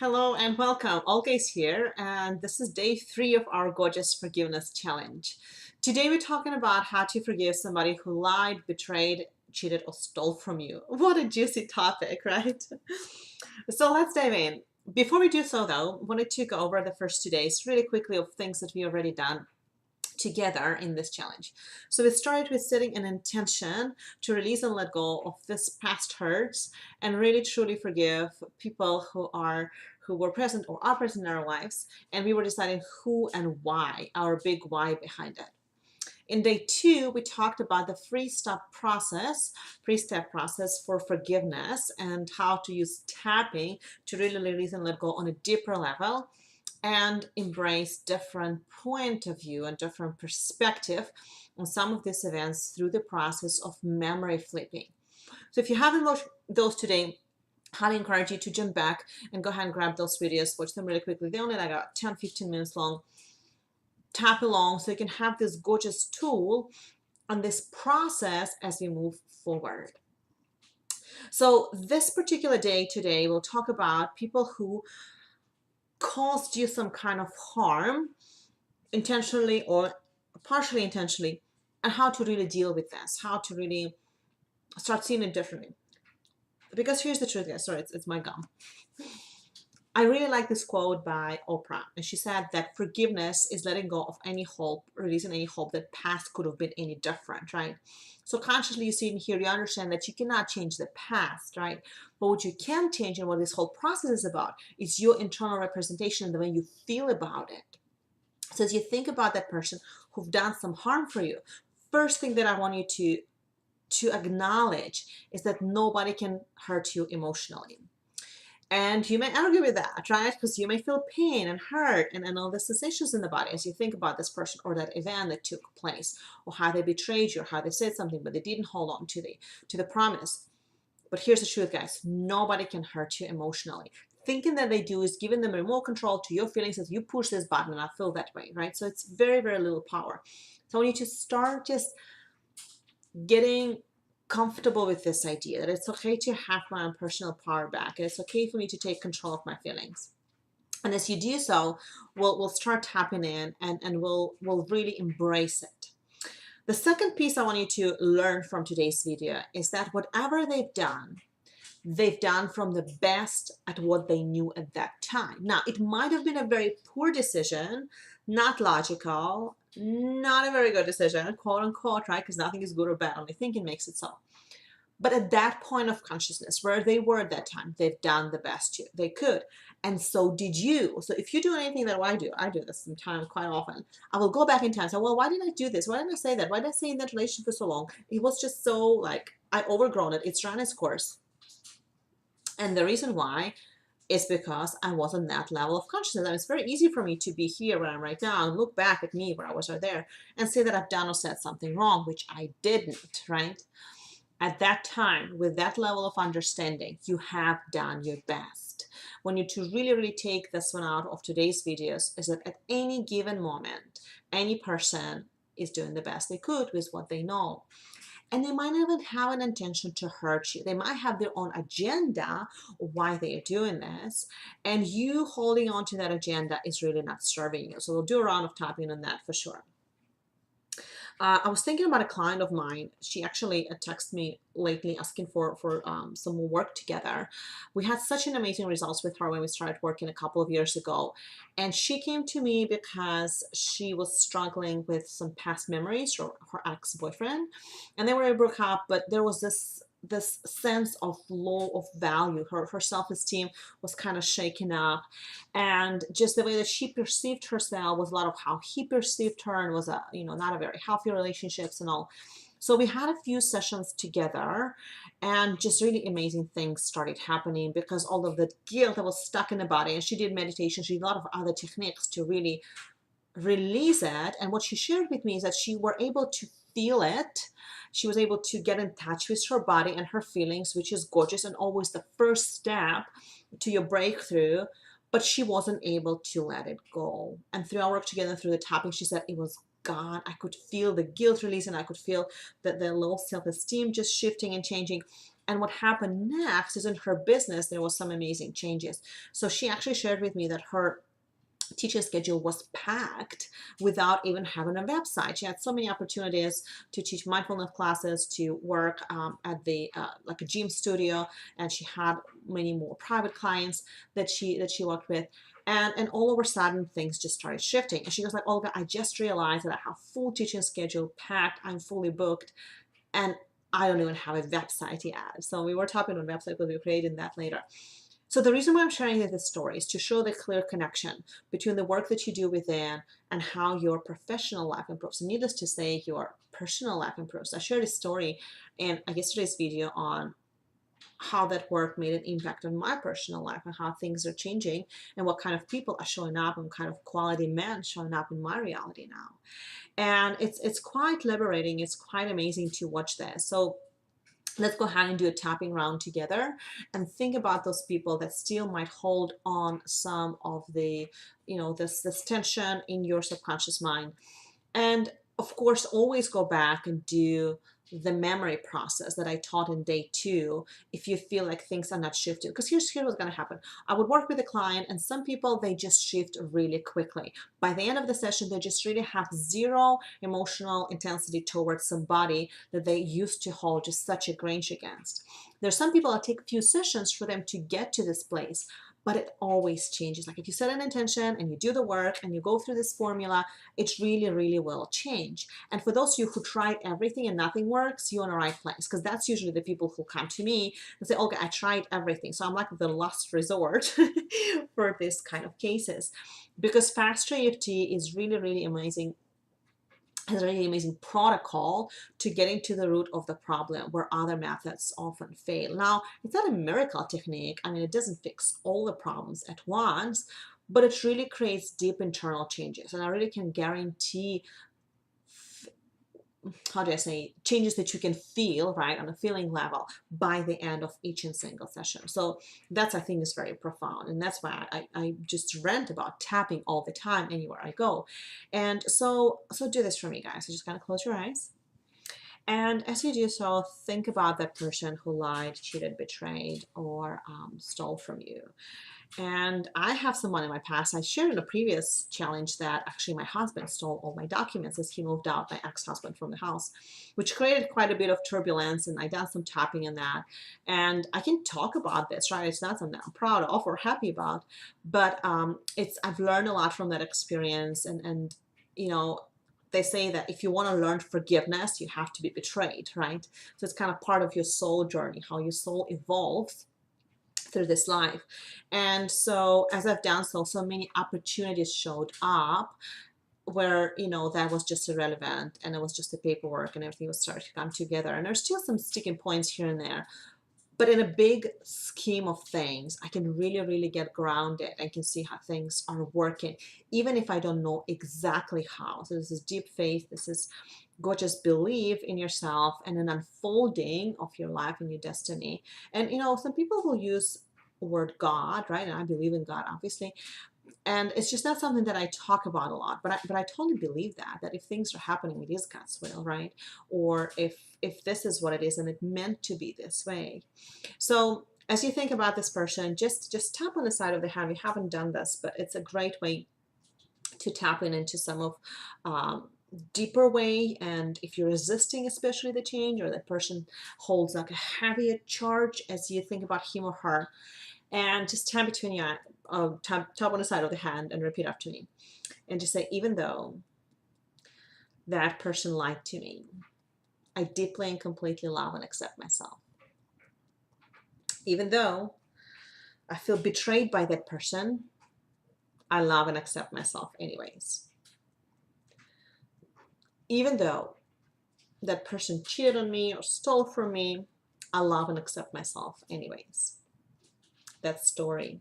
Hello and welcome. Olga is here, and this is day 3 of our Gorgeous Forgiveness Challenge. Today, we're talking about how to forgive somebody who lied, betrayed, cheated, or stole from you. What a juicy topic, right? So, let's dive in. Before we do so, though, I wanted to go over the first 2 days really quickly of things that we already done together in this challenge. So we started with setting an intention to release and let go of this past hurts and really truly forgive people who were present or are present in our lives, and we were deciding who and why, our big why behind it. In day 2, we talked about the three-step process for forgiveness and how to use tapping to really release and let go on a deeper level and embrace different point of view and different perspective on some of these events through the process of memory flipping. So if you haven't watched those today, highly encourage you to jump back and go ahead and grab those videos, watch them really quickly. They're only like about 10-15 minutes long. Tap along so you can have this gorgeous tool on this process as we move forward. So this particular day today, we'll talk about people who caused you some kind of harm, intentionally or partially intentionally, and how to really deal with this, how to really start seeing it differently. Because here's the truth, guys. Sorry, it's my gum. I really like this quote by Oprah, and she said that forgiveness is letting go of any hope, releasing any hope that past could have been any different, right? So consciously you see and hear, you understand that you cannot change the past, right? But what you can change and what this whole process is about is your internal representation and the way you feel about it. So as you think about that person who've done some harm for you, first thing that I want you to acknowledge is that nobody can hurt you emotionally. And you may argue with that, right? Because you may feel pain and hurt and all the sensations in the body as you think about this person or that event that took place, or how they betrayed you, or how they said something but they didn't hold on to the promise. But here's the truth, guys. Nobody can hurt you emotionally. Thinking that they do is giving them remote control to your feelings as you push this button and I feel that way, right? So it's very, very little power. So I want you to start just getting comfortable with this idea that it's okay to have my own personal power back. And it's okay for me to take control of my feelings. And as you do so, we'll start tapping in and we'll really embrace it. The second piece I want you to learn from today's video is that whatever they've done from the best at what they knew at that time. Now, it might have been a very poor decision, not logical, not a very good decision, quote unquote, right? Because nothing is good or bad, only thinking makes it so. But at that point of consciousness, where they were at that time, they've done the best they could. And so did you. So if you do anything that I do this sometimes quite often, I will go back in time and say, well, why did I do this? Why did I say that? Why did I stay in that relationship for so long? It was just so like, I overgrown it. It's run its course. And the reason why is because I was on that level of consciousness. And it's very easy for me to be here where I'm right now and look back at me where I was right there and say that I've done or said something wrong, which I didn't, right? At that time, with that level of understanding, you have done your best. When you to really, really take this one out of today's videos is that at any given moment, any person is doing the best they could with what they know. And they might not even have an intention to hurt you. They might have their own agenda why they are doing this. And you holding on to that agenda is really not serving you. So we'll do a round of tapping on that for sure. I was thinking about a client of mine. She actually texted me lately asking for some more work together. We had such an amazing results with her when we started working a couple of years ago. And she came to me because she was struggling with some past memories from her ex-boyfriend. And they were broke up, but there was this sense of low of value. Her self-esteem was kind of shaken up, and just the way that she perceived herself was a lot of how he perceived her, and was a not a very healthy relationships and all. So we had a few sessions together, and just really amazing things started happening because all of the guilt that was stuck in the body, and she did meditation, she did a lot of other techniques to really release it. And what she shared with me is that she were able to feel it. She was able to get in touch with her body and her feelings, which is gorgeous and always the first step to your breakthrough. But she wasn't able to let it go. And through our work together, through the tapping, she said it was gone. I could feel the guilt release, and I could feel that the low self-esteem just shifting and changing. And what happened next is in her business, there was some amazing changes. So she actually shared with me that her teaching schedule was packed without even having a website. She had so many opportunities to teach mindfulness classes, to work at the like a gym studio, and she had many more private clients that she worked with. And all of a sudden things just started shifting. And she was like, Olga, I just realized that I have full teaching schedule packed, I'm fully booked, and I don't even have a website yet. So we were talking on website because we were creating that later. So the reason why I'm sharing this story is to show the clear connection between the work that you do within and how your professional life improves. And needless to say, your personal life improves. I shared a story in yesterday's video on how that work made an impact on my personal life and how things are changing and what kind of people are showing up and what kind of quality men showing up in my reality now. And it's quite liberating. It's quite amazing to watch this. So let's go ahead and do a tapping round together and think about those people that still might hold on some of the, this tension in your subconscious mind. And of course, always go back and do the memory process that I taught in day 2 if you feel like things are not shifting. Because here's what's going to happen. I would work with a client, and some people, they just shift really quickly. By the end of the session, they just really have zero emotional intensity towards somebody that they used to hold just such a grudge against. There's some people that take a few sessions for them to get to this place, but it always changes. Like if you set an intention and you do the work and you go through this formula, it really, really will change. And for those of you who tried everything and nothing works, you're in the right place, because that's usually the people who come to me and say, okay, I tried everything. So I'm like the last resort for this kind of cases, because Fast EFT is really, really amazing, has a really amazing protocol to getting to the root of the problem where other methods often fail. Now, it's not a miracle technique. I mean, it doesn't fix all the problems at once, but it really creates deep internal changes. And I really can guarantee, how do I say, changes that you can feel, right, on a feeling level by the end of each and single session. So that's, I think, is very profound. And that's why I just rant about tapping all the time anywhere I go. And so do this for me, guys. So just kind of close your eyes. And as you do so, think about that person who lied, cheated, betrayed, or stole from you. And I have someone in my past, I shared in a previous challenge that actually my husband stole all my documents as he moved out, my ex-husband, from the house, which created quite a bit of turbulence, and I done some tapping in that. And I can talk about this, right? It's not something I'm proud of or happy about, but I've learned a lot from that experience. And they say that if you want to learn forgiveness, you have to be betrayed, right? So it's kind of part of your soul journey, how your soul evolves through this life. And so as I've done so many opportunities showed up where that was just irrelevant, and it was just the paperwork, and everything was starting to come together. And there's still some sticking points here and there, but in a big scheme of things, I can really, really get grounded. I can see how things are working, even if I don't know exactly how. So this is deep faith. This is gorgeous belief in yourself and an unfolding of your life and your destiny. And some people will use the word God, right? And I believe in God, obviously. And it's just not something that I talk about a lot, but I totally believe that if things are happening, it is God's will, right? Or if this is what it is and it meant to be this way. So as you think about this person, just tap on the side of the hand. You haven't done this, but it's a great way to tap into some of deeper way. And if you're resisting especially the change, or that person holds like a heavier charge as you think about him or her, and just tap between your tap on the side of the hand and repeat after me, and just say, even though that person lied to me, I deeply and completely love and accept myself. Even though I feel betrayed by that person, I love and accept myself anyways. Even though that person cheated on me or stole from me, I love and accept myself anyways. That story,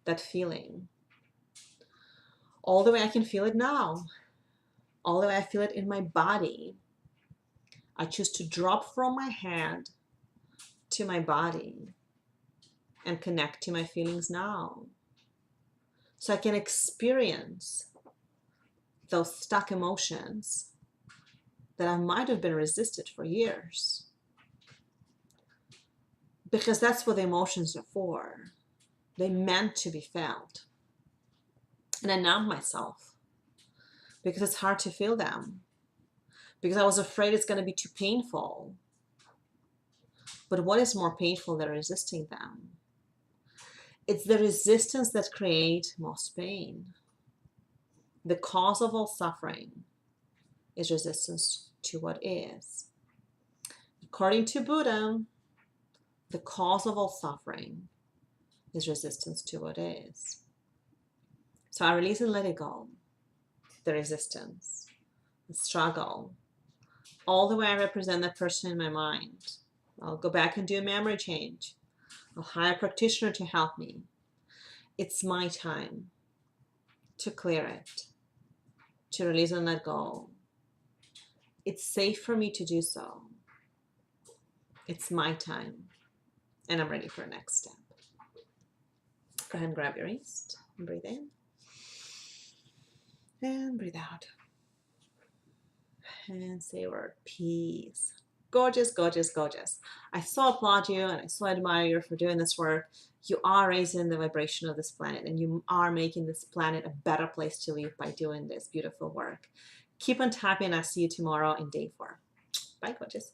that feeling, all the way I can feel it now, all the way I feel it in my body, I choose to drop from my head to my body and connect to my feelings now, so I can experience those stuck emotions that I might have been resisted for years. because that's what the emotions are for. They meant to be felt. And I numbed myself because it's hard to feel them, because I was afraid it's going to be too painful. But what is more painful than resisting them? It's the resistance that creates most pain. The cause of all suffering is resistance to what is. According to Buddha, the cause of all suffering is resistance to what is. So I release and let it go. The resistance, the struggle, all the way I represent that person in my mind. I'll go back and do a memory change. I'll hire a practitioner to help me. It's my time to clear it, to release and let go. It's safe for me to do so. It's my time, and I'm ready for the next step. Go ahead and grab your wrist and breathe in and breathe out. And say a word, peace. Gorgeous, gorgeous, gorgeous. I so applaud you and I so admire you for doing this work. You are raising the vibration of this planet, and you are making this planet a better place to live by doing this beautiful work. Keep on tapping. I'll see you tomorrow in day 4. Bye, gorgeous.